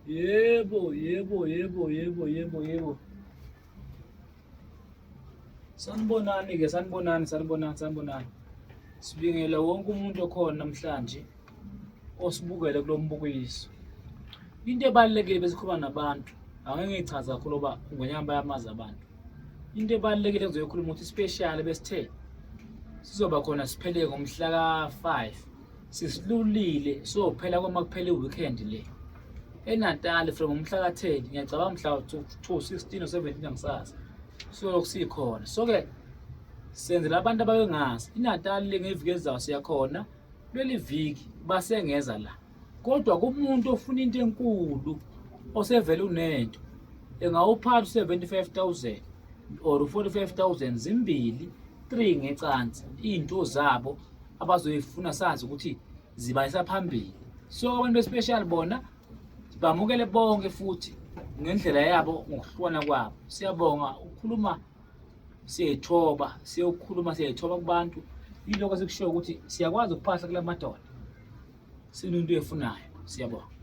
Yebo. Sanibonani-ke, sanibonani. Sibingela wonke umuntu okhona namhlanje osibukele kulo mbukiso. Into ebalulekile besikhuluma nabantu, angeke ngichaza kakhulu ngoba Ngonyama bayamazi abantu. Into ebalulekile kuzoyikhuluma ukuthi special besithe sizoba khona siphele ngomhla ka-5 sisilulile sophela kwama kuphela iweekend le eNatal from umhla ka-10 ngiyacabanga mhla 16 or 17 angisazi so sikhona so ke senzela abantu abayengazi iNatal le ngeviki ezayo siyakhona leli viki basengeza la kodwa kumuntu ofuna into enkulu osevele unento engawuphatha 75,000 or 45,000 zimbili 3 ngecansi into zabo abazoyifuna sazi ukuthi zibayisa phambili so abantu bespecial bona bamukele bonke futhi ngendlela yabo ngokuhlukana kwabo siyabonga ukukhuluma siyayithoba kubantu yiloko sikusho ukuthi siyakwazi ukuphahla kulamadoda sinento efunayo siyabonga.